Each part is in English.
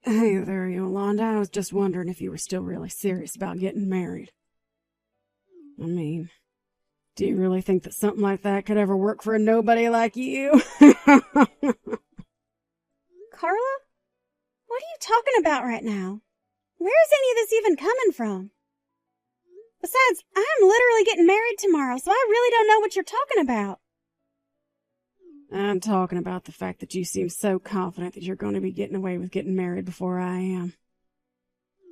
Hey there, Yolanda. I was just wondering if you were still really serious about getting married. I mean, do you really think that something like that could ever work for a nobody like you? Carla? What are you talking about right now? Where's any of this even coming from? Besides, I'm literally getting married tomorrow, so I really don't know what you're talking about. I'm talking about the fact that you seem so confident that you're going to be getting away with getting married before I am.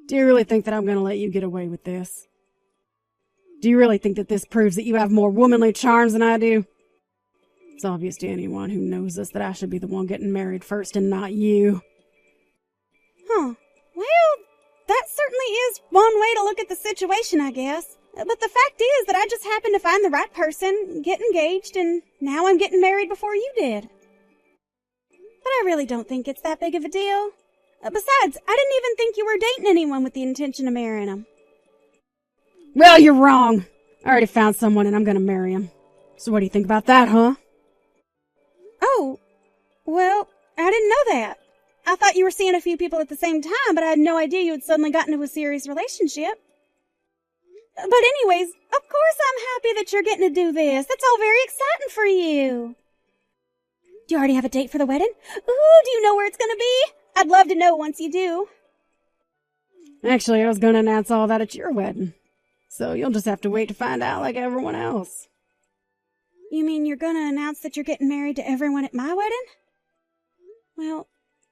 Do you really think that I'm going to let you get away with this? Do you really think that this proves that you have more womanly charms than I do? It's obvious to anyone who knows us that I should be the one getting married first and not you. Huh. Well, that certainly is one way to look at the situation, I guess. But the fact is that I just happened to find the right person, get engaged, and now I'm getting married before you did. But I really don't think it's that big of a deal. Besides, I didn't even think you were dating anyone with the intention of marrying him. Well, you're wrong. I already found someone and I'm going to marry him. So what do you think about that, huh? Oh, well, I didn't know that. I thought you were seeing a few people at the same time, but I had no idea you had suddenly gotten into a serious relationship. But anyways, of course I'm happy that you're getting to do this. That's all very exciting for you. Do you already have a date for the wedding? Ooh, do you know where it's going to be? I'd love to know once you do. Actually, I was going to announce all that at your wedding. So you'll just have to wait to find out like everyone else. You mean you're going to announce that you're getting married to everyone at my wedding? Well,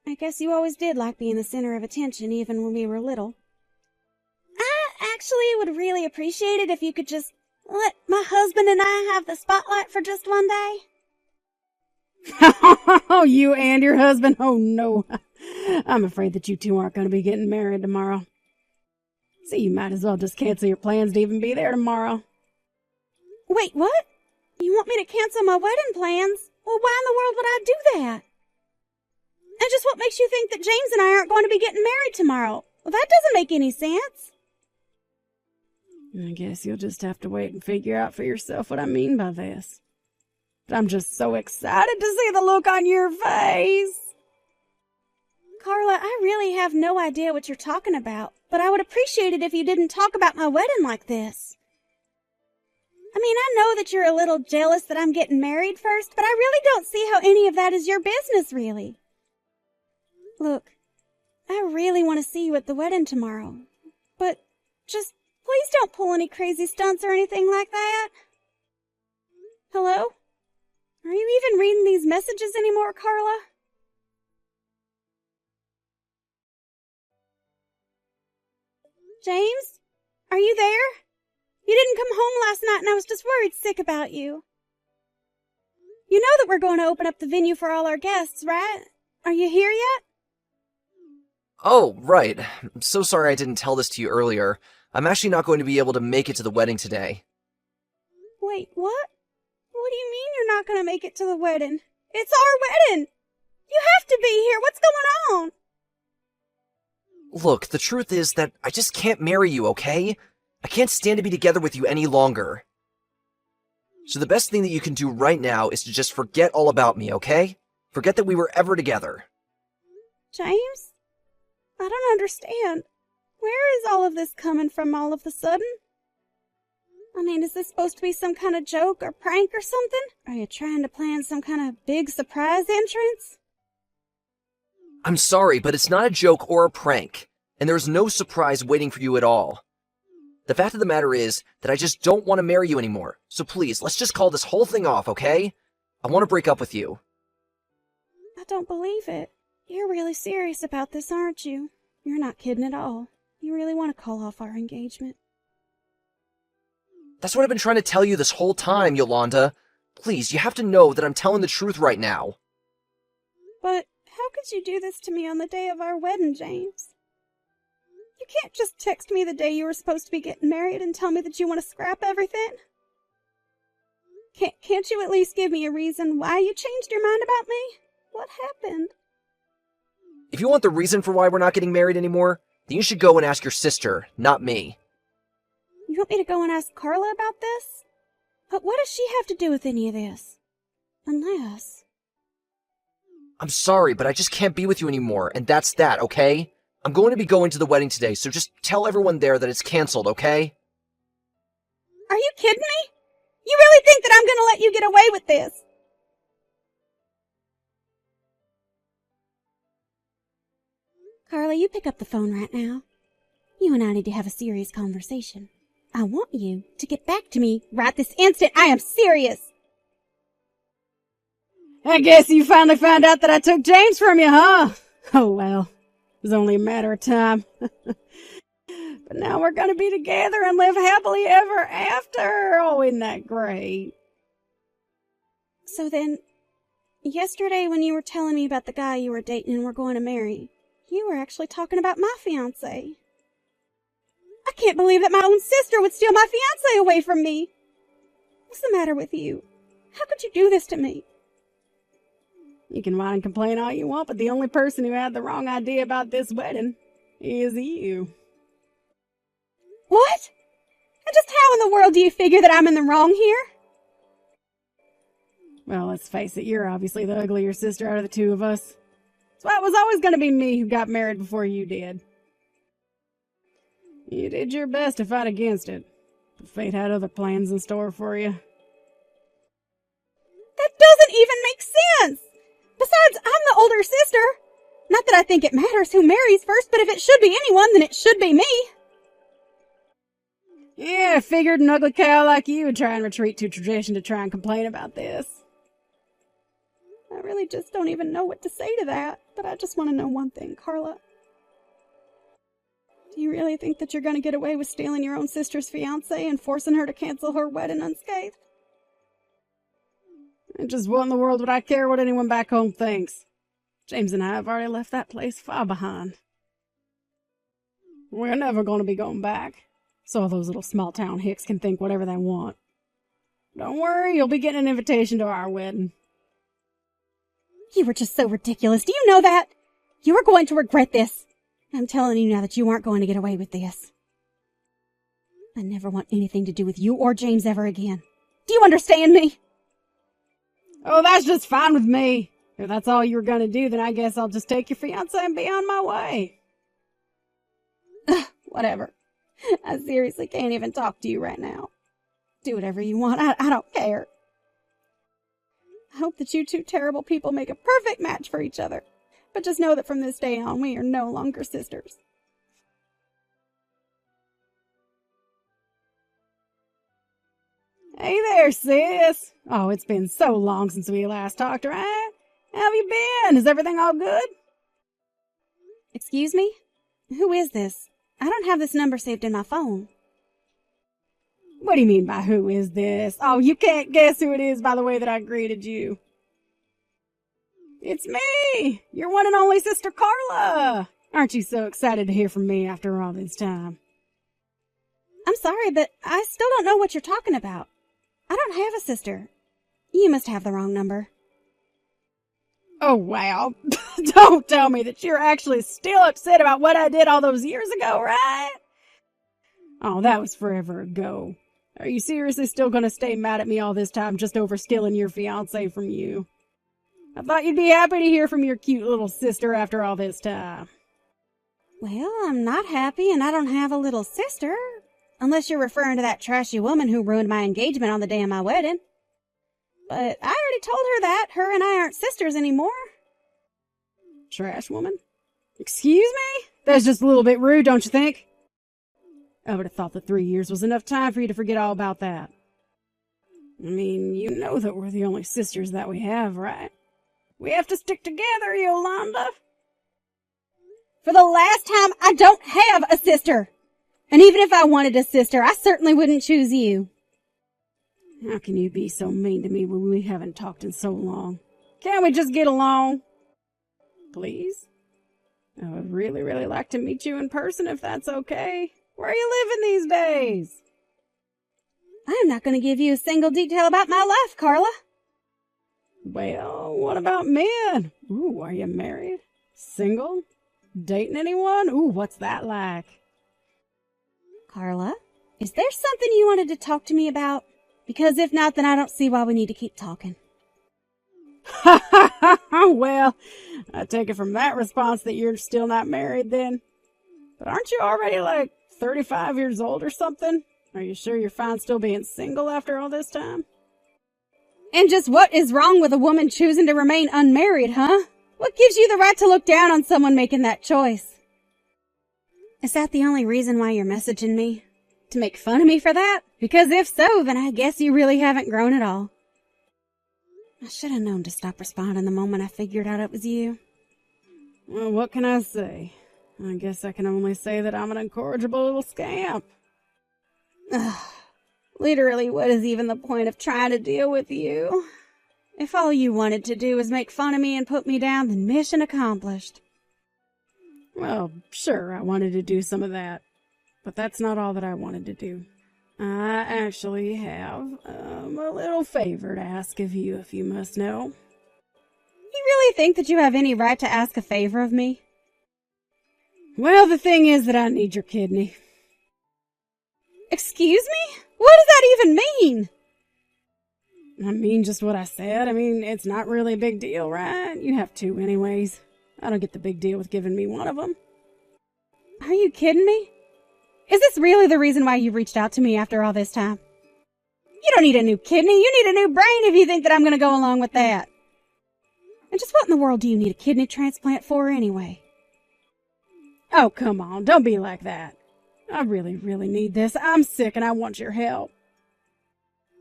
I guess you always did like being the center of attention even when we were little. I actually would really appreciate it if you could just let my husband and I have the spotlight for just one day. Oh, you and your husband? Oh, no. I'm afraid that you two aren't going to be getting married tomorrow. So you might as well just cancel your plans to even be there tomorrow. Wait, what? You want me to cancel my wedding plans? Well, why in the world would I do that? And just what makes you think that James and I aren't going to be getting married tomorrow? Well, that doesn't make any sense. I guess you'll just have to wait and figure out for yourself what I mean by this. But I'm just so excited to see the look on your face. Carla, I really have no idea what you're talking about, but I would appreciate it if you didn't talk about my wedding like this. I mean, I know that you're a little jealous that I'm getting married first, but I really don't see how any of that is your business, really. Look, I really want to see you at the wedding tomorrow, but just please don't pull any crazy stunts or anything like that. Hello? Are you even reading these messages anymore, Carla? James? Are you there? You didn't come home last night and I was just worried sick about you. You know that we're going to open up the venue for all our guests, right? Are you here yet? Oh, right. I'm so sorry I didn't tell this to you earlier. I'm actually not going to be able to make it to the wedding today. Wait, what? What do you mean you're not going to make it to the wedding? It's our wedding! You have to be here! What's going on? Look, the truth is that I just can't marry you, okay? I can't stand to be together with you any longer. So the best thing that you can do right now is to just forget all about me, okay? Forget that we were ever together. James? I don't understand. Where is all of this coming from all of a sudden? I mean, is this supposed to be some kind of joke or prank or something? Are you trying to plan some kind of big surprise entrance? I'm sorry, but it's not a joke or a prank, and there's no surprise waiting for you at all. The fact of the matter is that I just don't want to marry you anymore, so please, let's just call this whole thing off, okay? I want to break up with you. I don't believe it. You're really serious about this, aren't you? You're not kidding at all. You really want to call off our engagement. That's what I've been trying to tell you this whole time, Yolanda. Please, you have to know that I'm telling the truth right now. But how could you do this to me on the day of our wedding, James? You can't just text me the day you were supposed to be getting married and tell me that you want to scrap everything. Can't you at least give me a reason why you changed your mind about me? What happened? If you want the reason for why we're not getting married anymore, then you should go and ask your sister, not me. You want me to go and ask Carla about this? But what does she have to do with any of this? Unless... I'm sorry, but I just can't be with you anymore, and that's that, okay? I'm going to be going to the wedding today, so just tell everyone there that it's canceled, okay? Are you kidding me? You really think that I'm gonna let you get away with this? Carla, you pick up the phone right now. You and I need to have a serious conversation. I want you to get back to me right this instant. I am serious. I guess you finally found out that I took James from you, huh? Oh, well, it was only a matter of time. But now we're going to be together and live happily ever after. Oh, isn't that great? So then, yesterday when you were telling me about the guy you were dating and were going to marry, you were actually talking about my fiancé. I can't believe that my own sister would steal my fiancé away from me. What's the matter with you? How could you do this to me? You can whine and complain all you want, but the only person who had the wrong idea about this wedding is you. What? And just how in the world do you figure that I'm in the wrong here? Well, let's face it, you're obviously the uglier sister out of the two of us. So it was always going to be me who got married before you did. You did your best to fight against it, but fate had other plans in store for you. That doesn't even make sense! Besides, I'm the older sister. Not that I think it matters who marries first, but if it should be anyone, then it should be me. Yeah, I figured an ugly cow like you would try and retreat to tradition to try and complain about this. I really just don't even know what to say to that, but I just want to know one thing, Carla. Do you really think that you're going to get away with stealing your own sister's fiancé and forcing her to cancel her wedding unscathed? And just what in the world would I care what anyone back home thinks? James and I have already left that place far behind. We're never going to be going back, so all those little small-town hicks can think whatever they want. Don't worry, you'll be getting an invitation to our wedding. You were just so ridiculous. Do you know that? You are going to regret this. I'm telling you now that you aren't going to get away with this. I never want anything to do with you or James ever again. Do you understand me? Oh, that's just fine with me. If that's all you were going to do, then I guess I'll just take your fiancé and be on my way. Whatever. I seriously can't even talk to you right now. Do whatever you want. I don't care. I hope that you two terrible people make a perfect match for each other. But just know that from this day on, we are no longer sisters. Hey there, sis. Oh, it's been so long since we last talked, right? How have you been? Is everything all good? Excuse me? Who is this? I don't have this number saved in my phone. What do you mean by who is this? Oh, you can't guess who it is by the way that I greeted you. It's me, your one and only sister Carla. Aren't you so excited to hear from me after all this time? I'm sorry, but I still don't know what you're talking about. I don't have a sister. You must have the wrong number. Oh, wow. Don't tell me that you're actually still upset about what I did all those years ago, right? Oh, that was forever ago. Are you seriously still going to stay mad at me all this time just over stealing your fiancé from you? I thought you'd be happy to hear from your cute little sister after all this time. Well, I'm not happy and I don't have a little sister. Unless you're referring to that trashy woman who ruined my engagement on the day of my wedding. But I already told her that. Her and I aren't sisters anymore. Trash woman? Excuse me? That's just a little bit rude, don't you think? I would have thought that 3 years was enough time for you to forget all about that. I mean, you know that we're the only sisters that we have, right? We have to stick together, Yolanda. For the last time, I don't have a sister. And even if I wanted a sister, I certainly wouldn't choose you. How can you be so mean to me when we haven't talked in so long? Can't we just get along? Please? I would really, really like to meet you in person if that's okay. Where are you living these days? I'm not going to give you a single detail about my life, Carla. Well, what about men? Ooh, are you married? Single? Dating anyone? Ooh, what's that like? Carla, is there something you wanted to talk to me about? Because if not, then I don't see why we need to keep talking. Well, I take it from that response that you're still not married then. But aren't you already like 35 years old or something? Are you sure you're fine still being single after all this time? And just what is wrong with a woman choosing to remain unmarried, huh? What gives you the right to look down on someone making that choice? Is that the only reason why you're messaging me? To make fun of me for that? Because if so, then I guess you really haven't grown at all. I should have known to stop responding the moment I figured out it was you. Well, what can I say? I guess I can only say that I'm an incorrigible little scamp. Ugh. Literally, what is even the point of trying to deal with you? If all you wanted to do was make fun of me and put me down, then mission accomplished. Well, sure, I wanted to do some of that. But that's not all that I wanted to do. I actually have a little favor to ask of you, if you must know. You really think that you have any right to ask a favor of me? Well, the thing is that I need your kidney. Excuse me? What does that even mean? I mean just what I said. I mean, it's not really a big deal, right? You have two anyways. I don't get the big deal with giving me one of them. Are you kidding me? Is this really the reason why you reached out to me after all this time? You don't need a new kidney. You need a new brain if you think that I'm going to go along with that. And just what in the world do you need a kidney transplant for anyway? Oh, come on. Don't be like that. I really, really need this. I'm sick and I want your help.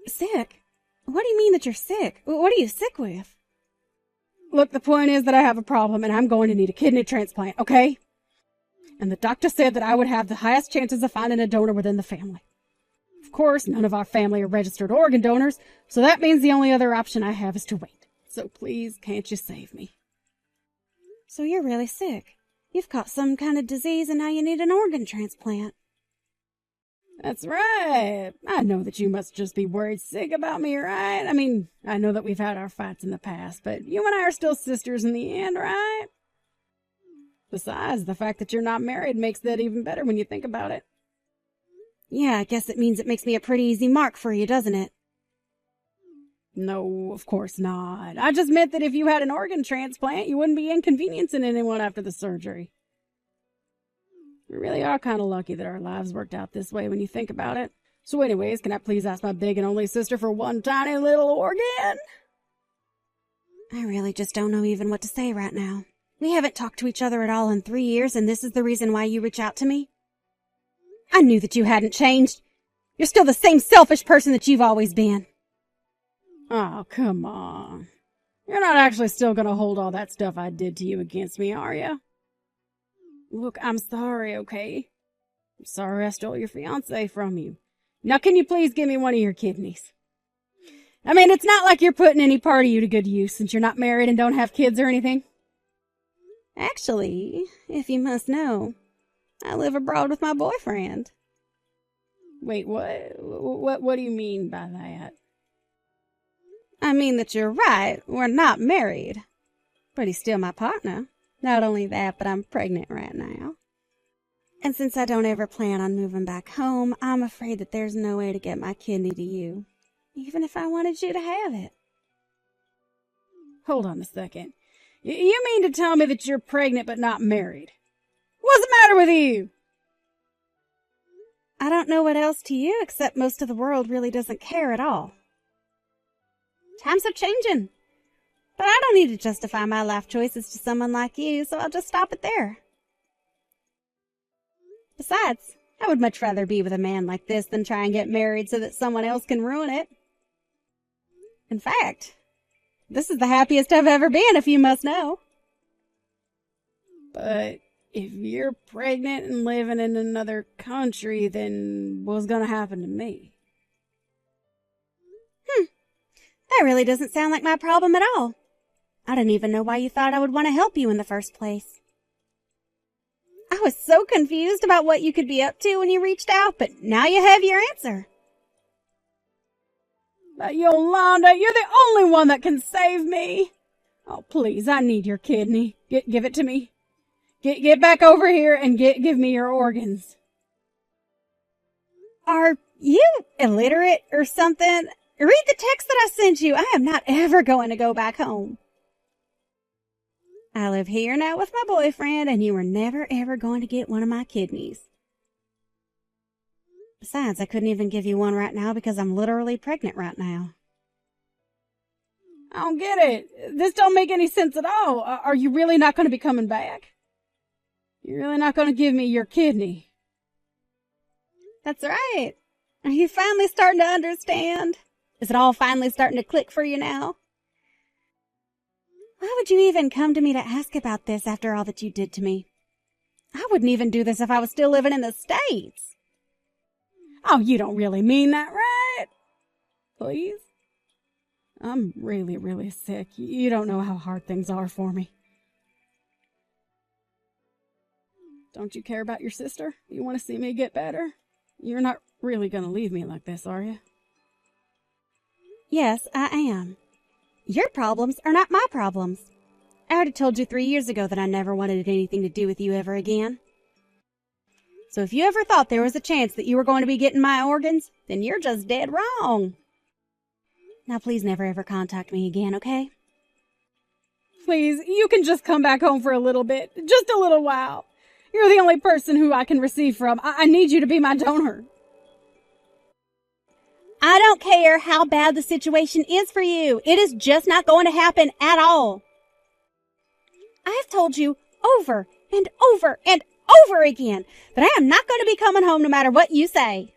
Sick? What do you mean that you're sick? What are you sick with? Look, the point is that I have a problem and I'm going to need a kidney transplant, okay? And the doctor said that I would have the highest chances of finding a donor within the family. Of course, none of our family are registered organ donors, so that means the only other option I have is to wait. So please, can't you save me? So you're really sick. You've caught some kind of disease and now you need an organ transplant. That's right. I know that you must just be worried sick about me, right? I mean, I know that we've had our fights in the past, but you and I are still sisters in the end, right? Besides, the fact that you're not married makes that even better when you think about it. Yeah, I guess it means it makes me a pretty easy mark for you, doesn't it? No, of course not. I just meant that if you had an organ transplant, you wouldn't be inconveniencing anyone after the surgery. We really are kind of lucky that our lives worked out this way when you think about it. So anyways, can I please ask my big and only sister for one tiny little organ? I really just don't know even what to say right now. We haven't talked to each other at all in 3 years, and this is the reason why you reach out to me? I knew that you hadn't changed. You're still the same selfish person that you've always been. Oh, come on. You're not actually still going to hold all that stuff I did to you against me, are you? Look, I'm sorry, okay? I'm sorry I stole your fiancé from you. Now can you please give me one of your kidneys? I mean, it's not like you're putting any part of you to good use since you're not married and don't have kids or anything. Actually, if you must know, I live abroad with my boyfriend. Wait, what? What do you mean by that? I mean that you're right, we're not married. But he's still my partner. Not only that, but I'm pregnant right now. And since I don't ever plan on moving back home, I'm afraid that there's no way to get my kidney to you, even if I wanted you to have it. Hold on a second. You mean to tell me that you're pregnant but not married? What's the matter with you? I don't know what else to you, except most of the world really doesn't care at all. Times are changing. But I don't need to justify my life choices to someone like you, so I'll just stop it there. Besides, I would much rather be with a man like this than try and get married so that someone else can ruin it. In fact, this is the happiest I've ever been, if you must know. But if you're pregnant and living in another country, then what's gonna happen to me? That really doesn't sound like my problem at all. I didn't even know why you thought I would want to help you in the first place. I was so confused about what you could be up to when you reached out, but now you have your answer. But Yolanda, you're the only one that can save me. Oh, please, I need your kidney. Give it to me. Get back over here and give me your organs. Are you illiterate or something? Read the text that I sent you. I am not ever going to go back home. I live here now with my boyfriend, and you were never ever going to get one of my kidneys. Besides, I couldn't even give you one right now because I'm literally pregnant right now. I don't get it. This don't make any sense at all. Are you really not going to be coming back? You're really not going to give me your kidney? That's right. Are you finally starting to understand? Is it all finally starting to click for you now? Why would you even come to me to ask about this after all that you did to me? I wouldn't even do this if I was still living in the States. Oh, you don't really mean that, right? Please? I'm really, really sick. You don't know how hard things are for me. Don't you care about your sister? You want to see me get better? You're not really going to leave me like this, are you? Yes, I am. Your problems are not my problems. I already told you 3 years ago that I never wanted anything to do with you ever again. So if you ever thought there was a chance that you were going to be getting my organs, then you're just dead wrong. Now please never ever contact me again, okay? Please, you can just come back home for a little bit. Just a little while. You're the only person who I can receive from. I need you to be my donor. I don't care how bad the situation is for you. It is just not going to happen at all. I've told you over and over and over again that I am not going to be coming home no matter what you say.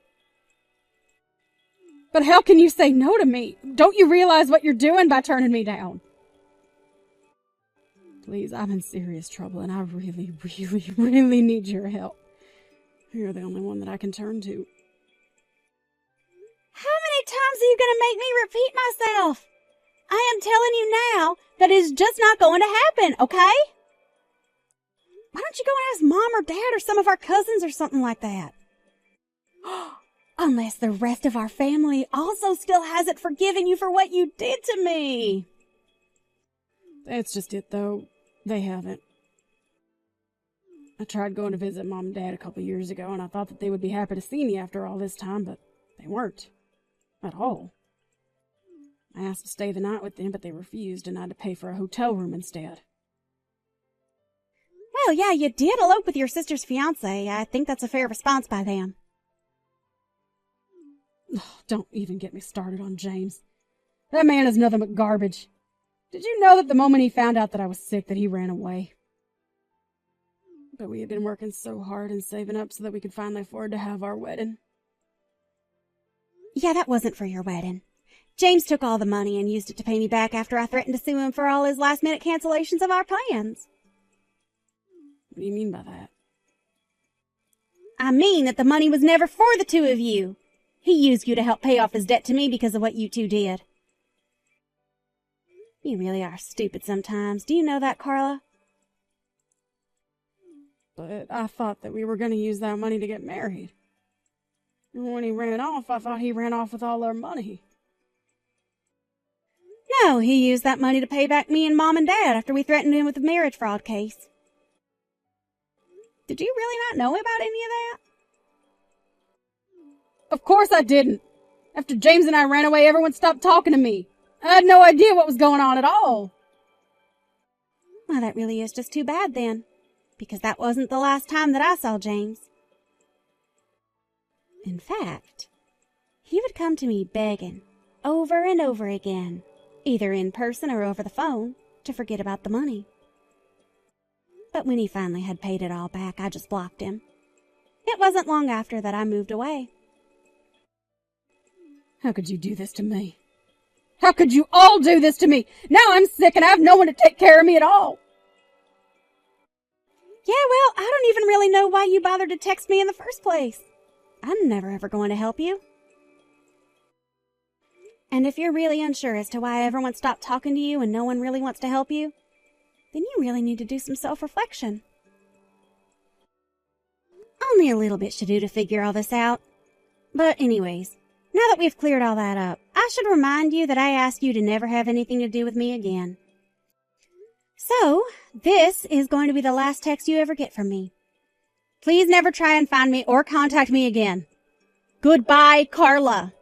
But how can you say no to me? Don't you realize what you're doing by turning me down? Please, I'm in serious trouble and I really, really, really need your help. You're the only one that I can turn to. How many times are you going to make me repeat myself? I am telling you now that it's just not going to happen, okay? Why don't you go and ask Mom or Dad or some of our cousins or something like that? Unless the rest of our family also still hasn't forgiven you for what you did to me. That's just it, though. They haven't. I tried going to visit Mom and Dad a couple years ago, and I thought that they would be happy to see me after all this time, but they weren't. At all. I asked to stay the night with them, but they refused, and I had to pay for a hotel room instead. Well, yeah, you did elope with your sister's fiancé. I think that's a fair response by them. Oh, don't even get me started on James. That man is nothing but garbage. Did you know that the moment he found out that I was sick, that he ran away? But we had been working so hard and saving up so that we could finally afford to have our wedding. Yeah, that wasn't for your wedding. James took all the money and used it to pay me back after I threatened to sue him for all his last-minute cancellations of our plans. What do you mean by that? I mean that the money was never for the two of you. He used you to help pay off his debt to me because of what you two did. You really are stupid sometimes. Do you know that, Carla? But I thought that we were going to use that money to get married. And when he ran off, I thought he ran off with all our money. No, he used that money to pay back me and Mom and Dad after we threatened him with a marriage fraud case. Did you really not know about any of that? Of course I didn't. After James and I ran away, everyone stopped talking to me. I had no idea what was going on at all. Well, that really is just too bad then, because that wasn't the last time that I saw James. In fact, he would come to me begging over and over again, either in person or over the phone, to forget about the money. But when he finally had paid it all back, I just blocked him. It wasn't long after that I moved away. How could you do this to me? How could you all do this to me? Now I'm sick and I have no one to take care of me at all. Yeah, well, I don't even really know why you bothered to text me in the first place. I'm never ever going to help you. And if you're really unsure as to why everyone stopped talking to you and no one really wants to help you, then you really need to do some self-reflection. Only a little bit should do to figure all this out. But anyways, now that we've cleared all that up, I should remind you that I asked you to never have anything to do with me again. So, this is going to be the last text you ever get from me. Please never try and find me or contact me again. Goodbye, Carla.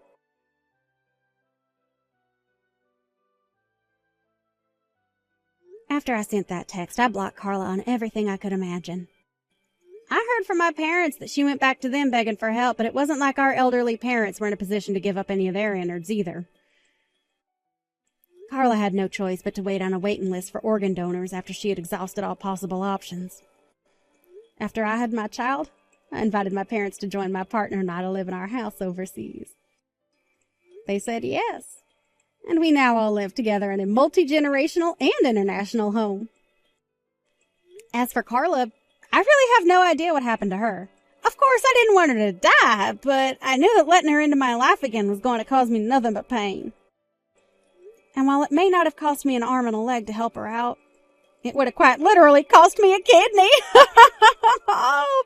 After I sent that text, I blocked Carla on everything I could imagine. I heard from my parents that she went back to them begging for help, but it wasn't like our elderly parents were in a position to give up any of their innards either. Carla had no choice but to wait on a waiting list for organ donors after she had exhausted all possible options. After I had my child, I invited my parents to join my partner and I to live in our house overseas. They said yes, and we now all live together in a multi-generational and international home. As for Carla, I really have no idea what happened to her. Of course, I didn't want her to die, but I knew that letting her into my life again was going to cause me nothing but pain. And while it may not have cost me an arm and a leg to help her out, it would have quite literally cost me a kidney. Oh,